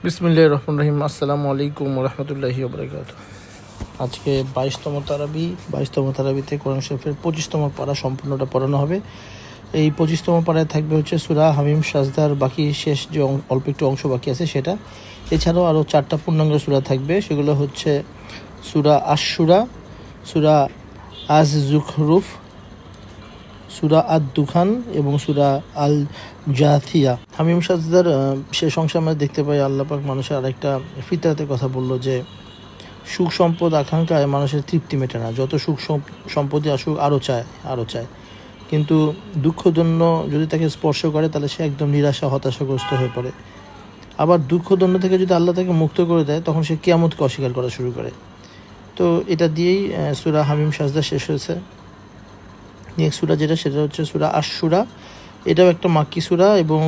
বিসমিল্লাহির রহমানির রহিম। আসসালামু আলাইকুম রহমতুল্লাহি ওবরাকাতুহু। আজকে 22তম তারাবিতে কোরআন শরীফের 25তম পারা সম্পূর্ণটা পড়ানো হবে। এই 25তম পারায় থাকবে হচ্ছে সূরা হামিম সাজদার বাকি শেষ যে অল্প একটু অংশ বাকি আছে সেটা। এছাড়াও আরও 4টা পূর্ণাঙ্গ সূরা থাকবে, সেগুলো হচ্ছে সূরা আশ-শুরা, সূরা আজ-জুখরুফ, সূরা আদ-দুখান এবং সূরা আল জাথিয়া। হামিম সাজদার শেষ অংশে আমরা দেখতে পাই আল্লাহ পাক মানুষের আরেকটা ফিতরাতের কথা বলল যে সুখ সম্পদ আকাঙ্ক্ষায় মানুষের তৃপ্তি মেটে না, যত সুখ সম্পদই আসুক আরও চায়, কিন্তু দুঃখদন্য যদি তাকে স্পর্শ করে তাহলে সে একদম নিরাশা হতাশাগ্রস্ত হয়ে পড়ে। আবার দুঃখদন্য থেকে যদি আল্লাহ তাকে মুক্ত করে দেয় তখন সে কিয়ামতকে অস্বীকার করা শুরু করে। তো এটা দিয়েই সূরা হামিম সাজদা শেষ হয়েছে। নেক্সট সূরা সেটা হচ্ছে সূরা আশ-শুরা। এটাও একটা মাক্কি সূরা এবং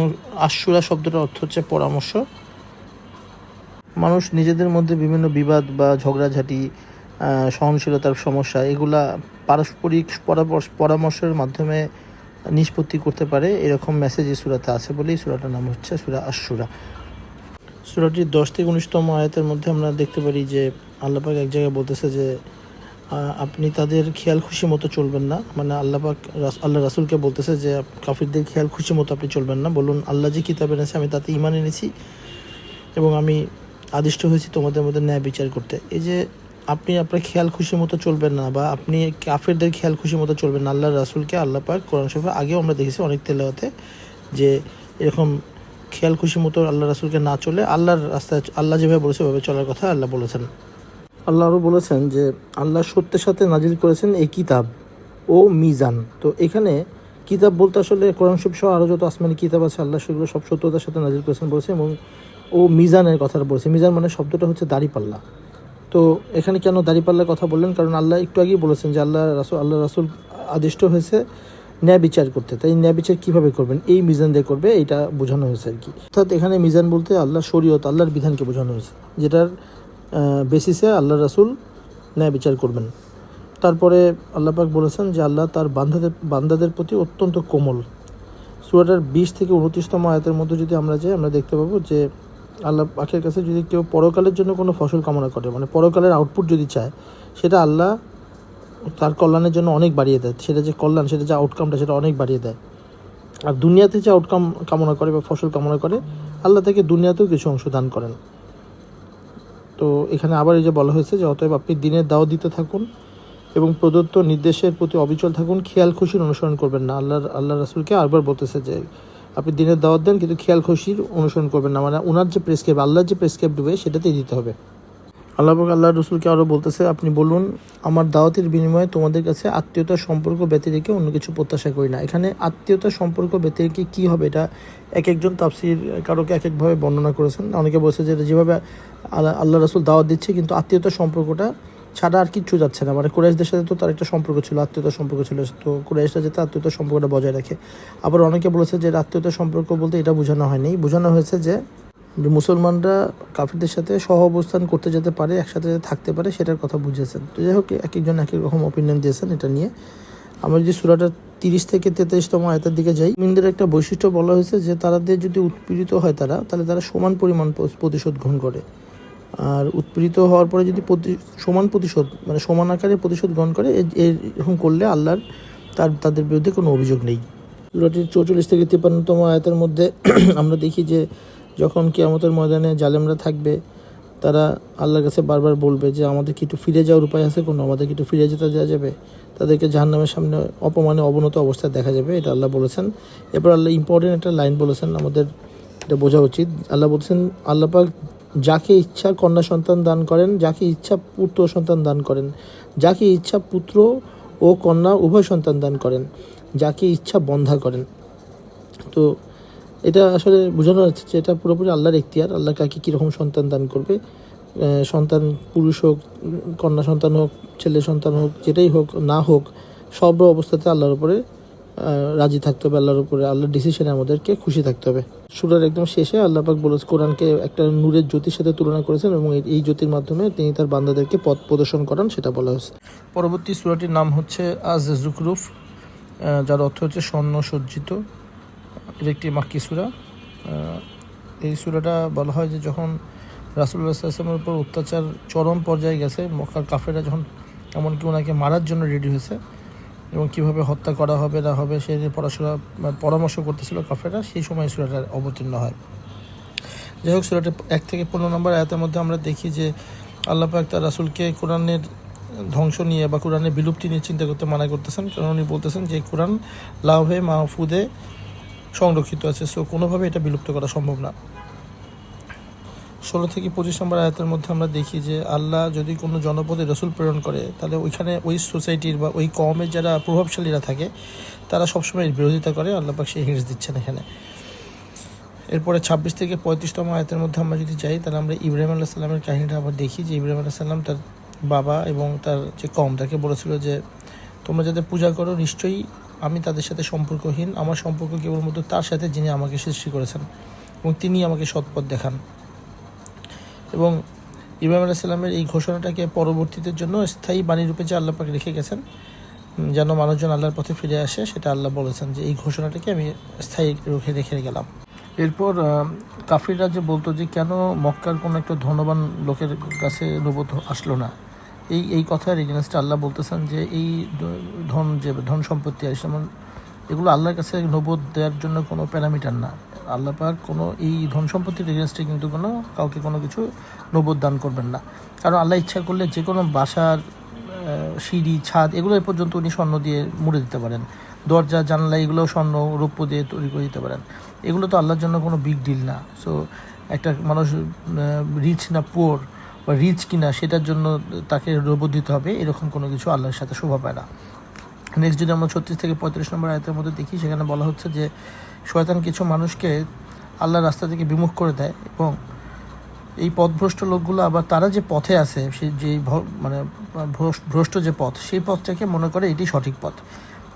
আশ-শুরা শব্দটার অর্থ হচ্ছে পরামর্শ। মানুষ নিজেদের মধ্যে বিভিন্ন বিবাদ বা ঝগড়াঝাটি, সহনশীলতার সমস্যা, এগুলা পারস্পরিক পরামর্শের মাধ্যমে নিষ্পত্তি করতে পারে, এরকম মেসেজ এই সূরাতে আছে বলেই সূরাটার নাম হচ্ছে সূরা আশ-শুরা। সূরাটির 10 থেকে 19তম আয়াতের মধ্যে আমরা দেখতে পারি যে আল্লাহ পাক এক জায়গায় বলতেছে যে আপনি তাদের খেয়াল খুশি মতো চলবেন না, মানে আল্লাহ পাক আল্লাহ রাসূলকে বলতেছে যে কাফিরদের খেয়াল খুশি মতো আপনি চলবেন না। বলুন, আল্লাহ যে কিতাব এনেছে আমি তাতে ঈমান এনেছি এবং আমি আদিষ্ট হয়েছি তোমাদের মধ্যে ন্যায় বিচার করতে। এই যে আপনি আপনার খেয়াল খুশি মতো চলবেন না বা আপনি কাফেরদের খেয়াল খুশি মতো চলবেন না, আল্লাহ রাসূলকে আল্লাহ পাক কোরআন শরীফে আগেও আমরা দেখেছি অনেক তেলাওয়াতে যে এরকম খেয়াল খুশি মতো আল্লাহ রাসূলকে না চলে আল্লাহর রাস্তায় আল্লাহ যেভাবে বলেছে ওভাবে চলার কথা আল্লাহ বলেছেন। আল্লাহ আরও বলেছেন যে আল্লাহ সত্যের সাথে নাজিল করেছেন এই কিতাব ও মিজান। তো এখানে কিতাব বলতে আসলে কোরআন শরীফ সহ আরও যত আসমানি কিতাব আছে আল্লাহ সেগুলো সব সত্যতার সাথে নাজিল করেছেন বলেছে এবং ও মিজানের কথাটা বলেছে। মিজান মানে শব্দটা হচ্ছে দাড়িপাল্লা। তো এখানে কেন দাড়িপাল্লার কথা বললেন? কারণ আল্লাহ একটু আগেই বলেছেন যে আল্লাহ রাসূল আদিষ্ট হয়েছে ন্যায় বিচার করতে। তাই ন্যায় বিচার কীভাবে করবেন? এই মিজান দিয়ে করবে, এইটা বোঝানো হয়েছে আর কি। অর্থাৎ এখানে মিজান বলতে আল্লাহ শরীয়ত, আল্লাহর বিধানকে বোঝানো হয়েছে, যেটার বেসিসে আল্লাহ রাসূল ন্যায় বিচার করবেন। তারপরে আল্লাহ পাক বলেছেন যে আল্লাহ তার বান্দাদের প্রতি অত্যন্ত কোমল। সূরাটার 20 থেকে 29তম আয়াতের মধ্যে যদি আমরা যাই আমরা দেখতে পাবো যে আল্লাহ পাকের কাছে যদি কেউ পরকালের জন্য কোনো ফসল কামনা করে, মানে পরকালের আউটপুট যদি চায়, সেটা আল্লাহ তার কল্যাণের জন্য অনেক বাড়িয়ে দেয়। সেটা যে কল্যাণ, সেটা যে আউটকামটা, সেটা অনেক বাড়িয়ে দেয়। আর দুনিয়াতে যে আউটকাম কামনা করে বা ফসল কামনা করে, আল্লাহ তাকে দুনিয়াতেও কিছু অংশ দান করেন। তো এখানে আবার এই যে বলা হয়েছে যে অতএব আপনি দিনের দাওয়াত দিতে থাকুন এবং প্রদত্ত নির্দেশের প্রতি অবিচল থাকুন, খেয়াল খুশির অনুসরণ করবেন না। আল্লাহ রাসূলকে আরবার বলতেছে যে আপনি দিনের দাওয়াত দেন কিন্তু খেয়াল খুশির অনুসরণ করবেন না, মানে ওনার যে প্রেসক্রাইব, আল্লাহর যে প্রেসক্রাইব দেবে সেটাতেই দিতে হবে। আল্লাহ রাসূলকে আরও বলতেছে আপনি বলুন আমার দাওয়াতের বিনিময়ে তোমাদের কাছে আত্মীয়তার সম্পর্ক ব্যতি রেখে অন্য কিছু প্রত্যাশা করি না। এখানে আত্মীয়তার সম্পর্ক ব্যতি রেখে কী হবে, এটা এক একজন তাফসীর কারোকে এক একভাবে বর্ণনা করেছেন। অনেকে বলছে যে যেভাবে আল্লাহ রাসূল দাওয়াত দিচ্ছে কিন্তু আত্মীয়তার সম্পর্কটা ছাড়া আর কিচ্ছু যাচ্ছে না, মানে কুরাইশদের সাথে তো তার একটা সম্পর্ক ছিল, আত্মীয়তার সম্পর্ক ছিল, তো কুরাইশরা যাতে আত্মীয়তার সম্পর্কটা বজায় রাখে। আবার অনেকে বলেছে যে আত্মীয়তার সম্পর্ক বলতে এটা বোঝানো হয়নি, বোঝানো হয়েছে যে মুসলমানরা কাফিরদের সাথে সহ অবস্থান করতে যেতে পারে, একসাথে থাকতে পারে, সেটার কথা বুঝেছেন। তো যাই হোক, এক একজন এক এক রকম অপিনিয়ন দিয়েছেন এটা নিয়ে। আমরা যদি সূরাটা 30 থেকে 33তম আয়াতের দিকে যাই, মুমিনদের একটা বৈশিষ্ট্য বলা হয়েছে যে তাদের যদি উৎপীড়িত হয় তাহলে তারা সমান পরিমাণ প্রতিশোধ গ্রহণ করে, আর উৎপীড়িত হওয়ার পরে যদি সমান প্রতিশোধ, মানে সমান আকারে প্রতিশোধ গ্রহণ করে, এরকম করলে আল্লাহর তাদের বিরুদ্ধে কোনো অভিযোগ নেই। সূরাটির 44 থেকে 53তম আয়াতের মধ্যে আমরা দেখি যে যখন কিয়ামতের ময়দানে জালেমরা থাকবে তারা আল্লাহর কাছে বারবার বলবে যে আমাদের কি একটু ফিরে যাওয়ার উপায় আছে কোনো, আমাদের কি একটু ফিরে যেতে দেওয়া যাবে, তাদেরকে জাহান্নামের সামনে অপমানে অবনত অবস্থায় দেখা যাবে, এটা আল্লাহ বলেছেন। এরপর আল্লাহ ইম্পর্টেন্ট একটা লাইন বলেছেন, আমাদের এটা বোঝা উচিত। আল্লাহ বলছেন আল্লাহ পাক যাকে ইচ্ছা কন্যা সন্তান দান করেন, যাকে ইচ্ছা পুত্র সন্তান দান করেন, যাকে ইচ্ছা পুত্র ও কন্যা উভয় সন্তান দান করেন, যাকে ইচ্ছা বন্ধা করেন। তো এটা আসলে বোঝানো যাচ্ছে যে এটা পুরোপুরি আল্লাহর এখতিয়ার, আল্লাহ কাকে কীরকম সন্তান দান করবে। সন্তান পুরুষ হোক, কন্যা সন্তান হোক, ছেলে সন্তান হোক, যেটাই হোক না হোক, সব অবস্থাতে আল্লাহর উপরে রাজি থাকতে হবে, আল্লাহর উপরে, আল্লাহর ডিসিশনে আমাদেরকে খুশি থাকতে হবে। সূরার একদম শেষে আল্লাহ পাক বলেছে, কোরআনকে একটা নূরের জ্যোতির সাথে তুলনা করেছেন এবং এই জ্যোতির মাধ্যমে তিনি তার বান্দাদেরকে পথ প্রদর্শন করান, সেটা বলা হয়েছে। পরবর্তী সূরাটির নাম হচ্ছে আজ-জুখরুফ, যার অর্থ হচ্ছে স্বর্ণ সজ্জিত। এর একটি মাক্কি সূরা। এই সূরাটা বলা হয় যে যখন রাসূলুল্লাহ সাল্লাল্লাহু আলাইহি ওয়াসাল্লামের উপর অত্যাচার চরম পর্যায়ে গেছে, মক্কার কাফেররা যখন এমনকি ওনাকে মারার জন্য রেডি হয়েছে এবং কীভাবে হত্যা করা হবে না হবে সেই নিয়ে পরামর্শ করতেছিল কাফেররা, সেই সময় সূরাটা অবতীর্ণ হয়। যাই হোক, সূরাটা 1 থেকে 15 নম্বর আয়াতের মধ্যে আমরা দেখি যে আল্লাহ পাক তার রাসূলকে কোরআনের ধ্বংস নিয়ে বা কোরআনের বিলুপ্তি নিয়ে চিন্তা করতে মানা করতেছেন, কারণ উনি বলতেছেন যে কোরআন লাউহে মাহফুদে সংরক্ষিত আছে, সো কোনোভাবে এটা বিলুপ্ত করা সম্ভব না। 16 থেকে 25 নম্বর আয়াতের মধ্যে আমরা দেখি যে আল্লাহ যদি কোনো জনপদে রসুল প্রেরণ করে, তাহলে ওইখানে ওই সোসাইটির বা ওই কওমের যারা প্রভাবশালীরা থাকে তারা সবসময় বিরোধিতা করে। আল্লাহ পাক সেই হিঁস দিচ্ছেন এখানে। এরপরে 26 থেকে 35তম আয়াতের মধ্যে আমরা যদি যাই, তাহলে আমরা ইব্রাহিম আলাইহিস সালামের কাহিনীটা আবার দেখি যে ইব্রাহিম আলাইহিস সালাম তার বাবা এবং তার যে কওম তাকে বলেছিল যে তোমরা যাদের পূজা করো নিশ্চয়ই আমি তাদের সাথে সম্পর্কহীন, আমার সম্পর্ক কেবলমাত্র তার সাথে যিনি আমাকে সৃষ্টি করেছেন এবং তিনি আমাকে সৎপথ দেখান। এবং ইব্রাহিম আলাইহিস সালামের এই ঘোষণাটাকে পরবর্তীদের জন্য স্থায়ী বাণীরূপে যে আল্লাহ পাক রেখে গেছেন যেন মানুষজন আল্লাহর পথে ফিরে আসে, সেটা আল্লাহ বলেছেন যে এই ঘোষণাটাকে আমি স্থায়ী রেখে গেলাম। এরপর কাফিররা যে বলতো যে কেন মক্কার কোনো একটা ধনবান লোকের কাছে নবুয়ত আসলো না, এই কথার এগেনস্টে আল্লাহ বলতেছেন যে এই ধন সম্পত্তি যেমন এগুলো আল্লাহর কাছে নবুয়ত দেওয়ার জন্য কোনো প্যারামিটার না। আল্লাহ পাক কোনো এই ধন সম্পত্তির এগেনস্টে কিন্তু কাউকে কোনো কিছু নবুয়ত দান করবেন না, কারণ আল্লাহ ইচ্ছা করলে যে কোনো বাসার সিঁড়ি ছাদ এগুলো এ পর্যন্ত উনি স্বর্ণ দিয়ে মুড়ে দিতে পারেন, দরজা জানলা এগুলোও স্বর্ণ রৌপ্য দিয়ে তৈরি করে দিতে পারেন। এগুলো তো আল্লাহর জন্য কোনো বিগ ডিল না। সো একটা মানুষ রিচ না পুয়ার বা রিচ কিনা সেটার জন্য তাকে নবুয়ত দিতে হবে, এরকম কোনো কিছু আল্লাহর সাথে শোভা পায় না। নেক্সট যদি আমরা 36 থেকে 35 নম্বর আয়াতের মধ্যে দেখি, সেখানে বলা হচ্ছে যে শয়তান কিছু মানুষকে আল্লাহর রাস্তা থেকে বিমুখ করে দেয় এবং এই পথভ্রষ্ট লোকগুলো আবার তারা যে পথে আছে সেই যে ভ্রষ্ট যে পথ, সেই পথটাকে মনে করে এটি সঠিক পথ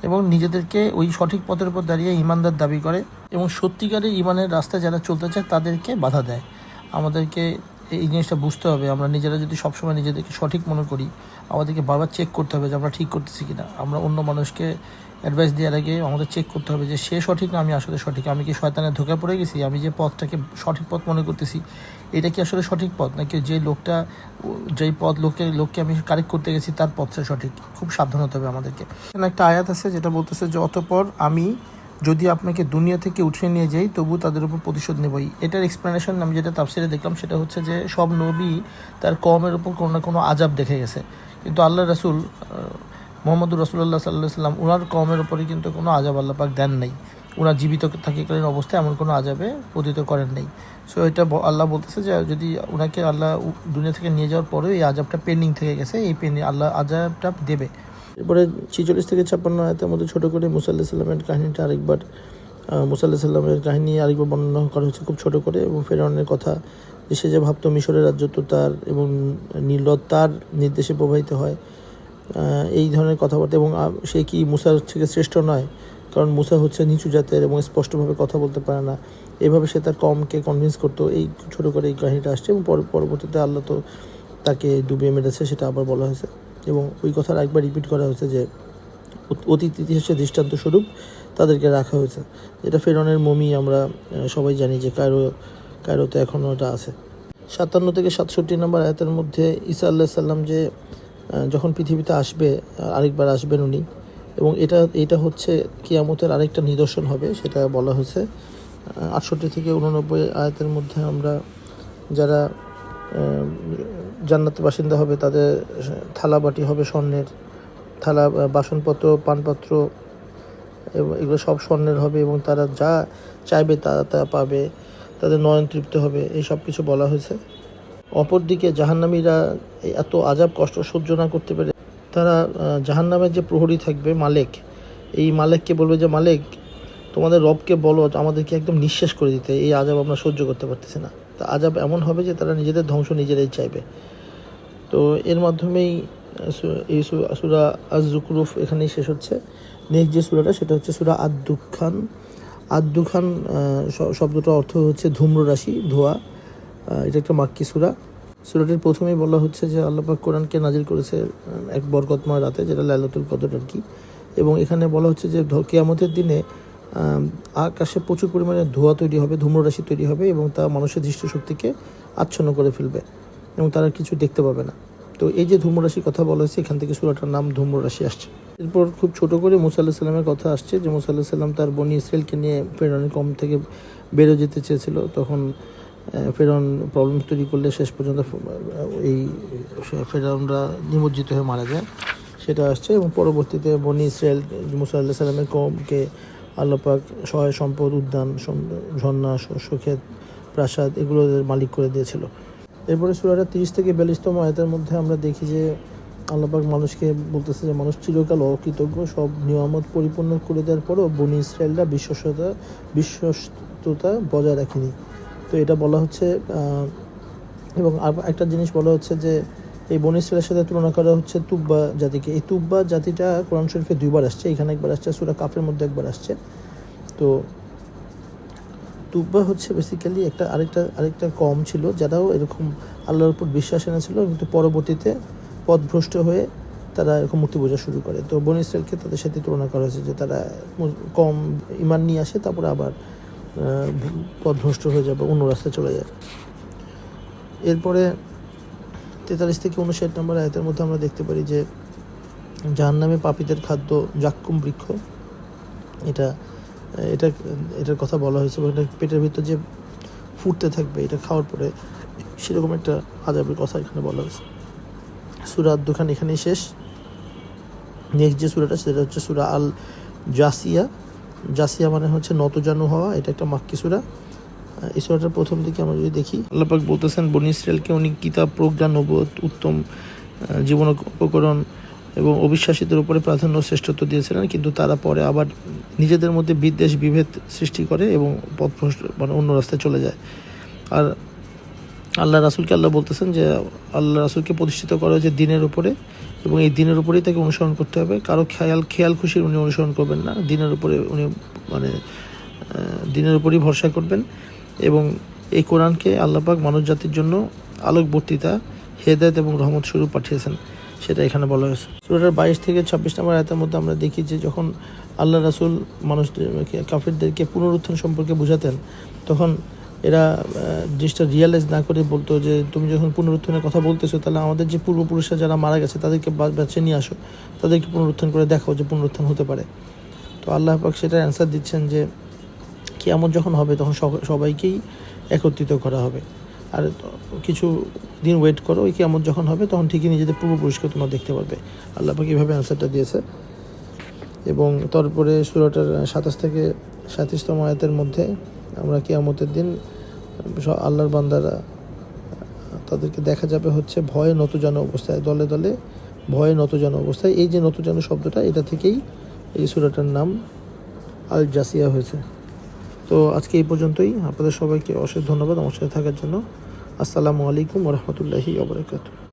এবং নিজেদেরকে ওই সঠিক পথের উপর দাঁড়িয়ে ইমানদার দাবি করে এবং সত্যিকারের ইমানের রাস্তায় যারা চলতে চায় তাদেরকে বাধা দেয়। আমাদেরকে এই জিনিসটা বুঝতে হবে, আমরা নিজেরা যদি সবসময় নিজেদেরকে সঠিক মনে করি, আমাদেরকে বারবার চেক করতে হবে যে আমরা ঠিক করতেছি কিনা। আমরা অন্য মানুষকে অ্যাডভাইস দেওয়ার আগে আমাদের চেক করতে হবে যে সে সঠিক না আমি আসলে সঠিক, আমি কি শয়তানের ধোঁকা পড়ে গেছি, আমি যে পথটাকে সঠিক পথ মনে করতেছি এটা কি আসলে সঠিক পথ, নাকি যে লোকটা যেই পথ লোককে আমি কারেক্ট করতে গেছি তার পথটা সঠিক। খুব সাবধান হতে হবে আমাদেরকে। এখানে একটা আয়াত আছে যেটা বলতেছে যে অতঃপর আমি যদি আপনাকে দুনিয়া থেকে উঠিয়ে নিয়ে যাই তবু তাদের উপর প্রতিশোধ নেবই। এটার এক্সপ্লেনেশন আমি যেটা তাফসিরে দেখলাম সেটা হচ্ছে যে সব নবী তার কওমের উপর কোনো না কোনো আযাব দেখে গেছে, কিন্তু আল্লাহ রাসূল মুহাম্মদুর রাসূলুল্লাহ সাল্লাল্লাহু আলাইহি ওয়াসাল্লাম ওনার কওমের উপরে কিন্তু কোনো আযাব আল্লাহ পাক দেন নাই, ওনার জীবিত থাকাকালীন অবস্থায় এমন কোনো আযাবে পতিত করেন নাই। সো এটা আল্লাহ বলতেছে যে যদি ওনাকে আল্লাহ দুনিয়া থেকে নিয়ে যাওয়ার পরেও এই আযাবটা পেন্ডিং থেকে গেছে, এই আল্লাহ আযাবটা দেবে। এরপরে 46 থেকে 56 আয়াতের মধ্যে ছোটো করে মুসা আলাইহিস সালামের কাহিনীটা আরেকবার মুসা আলাইহিস সালামের কাহিনী আরেকবার বর্ণনা করা হচ্ছে খুব ছোটো করে, এবং ফেরাউনের কথা যে সে যে ভাবতো মিশরের রাজ্য তো তার এবং নীল তার নির্দেশে প্রবাহিত হয়, এই ধরনের কথাবার্তা, এবং সে কি মুসার থেকে শ্রেষ্ঠ নয়, কারণ মুসা হচ্ছে নিচু জাতের এবং স্পষ্টভাবে কথা বলতে পারে না, এভাবে সে তার কমকে কনভিন্স করতো। এই ছোটো করে এই কাহিনীটা আসছে এবং পরবর্তীতে আল্লাহ তো তাকে ডুবিয়ে মেরেছে সেটা আবার বলা হয়েছে, এবং ওই কথার একবার রিপিট করা হয়েছে যে অতীত ইতিহাসের দৃষ্টান্ত স্বরূপ তাদেরকে রাখা হয়েছে, যেটা ফেরাউনের মমি আমরা সবাই জানি যে কায়রোতে এখনও ওটা আছে। 57 থেকে 67 নম্বর আয়াতের মধ্যে ঈসা আলাইহিস সালাম যে যখন পৃথিবীতে আসবে আরেকবার আসবেন উনি, এবং এটা হচ্ছে কিয়ামতের আরেকটা নিদর্শন হবে সেটা বলা হয়েছে। 68 থেকে 89 আয়াতের মধ্যে আমরা যারা জান্নাতের বাসিন্দা হবে তাদের থালা বাটি হবে স্বর্ণের, থালা বাসনপত্র পানপাত্র এগুলো সব স্বর্ণের হবে এবং তারা যা চাইবে তা পাবে, তাদের নয়ন তৃপ্ত হবে, এই সব কিছু বলা হয়েছে। অপরদিকে জাহান্নামীরা এত আযাব কষ্ট সহ্য না করতে পেরে তারা জাহান্নামের যে প্রহরী থাকবে মালেক, এই মালেককে বলবে যে মালেক তোমাদের রবকে বলো আমাদেরকে একদম নিঃশেষ করে দিতে, এই আযাব আমরা সহ্য করতে পারতেছি না। তা আযাব এমন হবে যে তারা নিজেদের ধ্বংস নিজেরাই চাইবে। তো এর মাধ্যমেই এই সূরা আজ-জুখরুফ এখানেই শেষ হচ্ছে। নেক্সট যে সূরাটা সেটা হচ্ছে সূরা আদ-দুখান। আদ-দুখান শব্দটার অর্থ হচ্ছে ধূম্র রাশি, ধোঁয়া। এটা একটা মাক্কি সূরা। সূরাটির প্রথমেই বলা হচ্ছে যে আল্লাহ পাক কোরআনকে নাজিল করেছে এক বরকতময় রাতে, যেটা লাইলাতুল কদর আর কি, এবং এখানে বলা হচ্ছে যে কিয়ামতের দিনে আকাশে প্রচুর পরিমাণে ধোঁয়া তৈরি হবে, ধূম্ররাশি তৈরি হবে এবং তা মানুষের দৃষ্টিশক্তিকে আচ্ছন্ন করে ফেলবে এবং তারা কিছু দেখতে পাবে না। তো এই যে ধূম্ররাশির কথা বলা হয়েছে, এখান থেকে সূরাটার নাম ধূম্ররাশি আসছে। এরপর খুব ছোট করে মুসা আলাইহিস সালামের কথা আসছে, যে মুসা আলাইহিস সালাম তার বনি ইসরায়েলকে নিয়ে ফেরাউনের কম থেকে বেরো যেতে চেয়েছিল। তখন ফেরাউন প্রবলেম তৈরি করলে শেষ পর্যন্ত এই ফেরাউনরা নিমজ্জিত হয়ে মারা যায়, সেটা আসছে। এবং পরবর্তীতে বনি ইসরায়েল মুসা আলাইহিস সালামের কমকে আল্লাহ পাক সহায় সম্পদ, উদ্যান, ঝর্ণা, শস্যক্ষেত, প্রাসাদ এগুলোর মালিক করে দিয়েছিল। এরপরে সূরাটা 30 থেকে 42তম আয়াতের মধ্যে আমরা দেখি যে আল্লাহ পাক মানুষকে বলতেছে যে মানুষ চিরকাল অকৃতজ্ঞ, সব নিয়ামত পরিপূর্ণ করে দেওয়ার পরও বনি ইসরায়েলরা বিশ্বস্ততা বজায় রাখেনি। তো এটা বলা হচ্ছে। এবং একটা জিনিস বলা হচ্ছে যে এই বনি ইসরায়েলের সাথে তুলনা করা হচ্ছে তুব্বা জাতিকে। এই তুব্বা জাতিটা কোরআন শরীফে 2বার আসছে, এখানে একবার আসছে, সূরা কাফের মধ্যে একবার আসছে। তো তুব্বা হচ্ছে বেসিক্যালি আরেকটা কম ছিল, যারাও এরকম আল্লাহর উপর বিশ্বাস এনেছিল, কিন্তু পরবর্তীতে পথভ্রষ্ট হয়ে তারা এরকম মূর্তি পূজা শুরু করে। তো বনি ইসরায়েলকে তাদের সাথে তুলনা করা হয়েছে যে তারা কম ঈমান নিয়ে আসে, তারপরে আবার পথভ্রষ্ট হয়ে যাবে, অন্য রাস্তায় চলে যায়। এরপরে 43 থেকে 59 নম্বর আয়াতের মধ্যে আমরা দেখতে পারি যে জাহান্নামে পাপীদের খাদ্য জাক্কুম বৃক্ষ, এটার কথা বলা হয়েছে। এটা পেটের ভিতর যে ফুটতে থাকবে, এটা খাওয়ার পরে সেরকম একটা আযাবের কথা এখানে বলা হয়েছে। সূরা দুখান এখানেই শেষ। নেক্সট যে সূরাটা, সেটা হচ্ছে সূরা আল জাসিয়া। জাসিয়া মানে হচ্ছে নতজানু হওয়া। এটা একটা মাক্কি সূরা। এই সূরাটার প্রথম দিকে আমরা যদি দেখি, আল্লাহ পাক বলতেছেন বনি ইসরায়েলকে উনি কিতাব, প্রজ্ঞা, নবুয়ত, উত্তম জীবন উপকরণ এবং অবিশ্বাসীদের উপরে প্রাধান্য শ্রেষ্ঠত্ব দিয়েছিলেন, কিন্তু তারা পরে আবার নিজেদের মধ্যে বিদ্বেষ বিভেদ সৃষ্টি করে এবং পথভ্রষ্ট মানে অন্য রাস্তায় চলে যায়। আর আল্লাহ রাসূলকে আল্লাহ বলতেছেন যে আল্লাহ রাসূলকে প্রতিষ্ঠিত করা হয়েছে দিনের উপরে, এবং এই দিনের উপরেই তাকে অনুসরণ করতে হবে। কারো খেয়াল খুশির উনি অনুসরণ করবেন না, দিনের উপরে উনি দিনের উপরেই ভরসা করবেন। এবং এই কোরআনকে আল্লাহ পাক মানব জাতির জন্য আলোক বর্তিতা, হেদায়েত এবং রহমত স্বরূপ পাঠিয়েছেন, সেটা এখানে বলা হয়েছে। সূরার 22 থেকে 26 নম্বর আয়াতের মধ্যে আমরা দেখি যে যখন আল্লাহ রাসূল মানুষদেরকে, কাফিরদেরকে পুনরুত্থান সম্পর্কে বোঝাতেন, তখন এরা জিনিসটা রিয়ালাইজ না করে বলতো যে তুমি যখন পুনরুত্থানের কথা বলতেছো, তাহলে আমাদের যে পূর্বপুরুষরা যারা মারা গেছে তাদেরকে বেঁচে নিয়ে আসো, তাদেরকে পুনরুত্থান করে দেখাও যে পুনরুত্থান হতে পারে। তো আল্লাহ পাক সেটা অ্যান্সার দিচ্ছেন যে কিয়ামত যখন হবে তখন সবাইকেই একত্রিত করা হবে, আর কিছু দিন ওয়েট করো, ওই কিয়ামত যখন হবে তখন ঠিকই নিজেদের পূর্বপুরুষকে তোমরা দেখতে পারবে। আল্লাহ পাক এইভাবে অ্যান্সারটা দিয়েছে। এবং তারপরে সূরাটার 27 থেকে 37তম আয়াতের মধ্যে আমরা কিয়ামতের দিন আল্লাহর বান্দারা, তাদেরকে দেখা যাবে হচ্ছে ভয়ে নতজানু অবস্থায়, দলে দলে ভয়ে নতজানু অবস্থায়। এই যে নতজানু শব্দটা, এটা থেকেই এই সূরাটার নাম আল জাসিয়া হয়েছে। তো আজকে এই পর্যন্তই। আপনাদের সবাইকে অশেষ ধন্যবাদ আমার সাথে থাকার জন্য। আসসালামু আলাইকুম ওয়া রাহমাতুল্লাহি ওয়া বারাকাতুহু।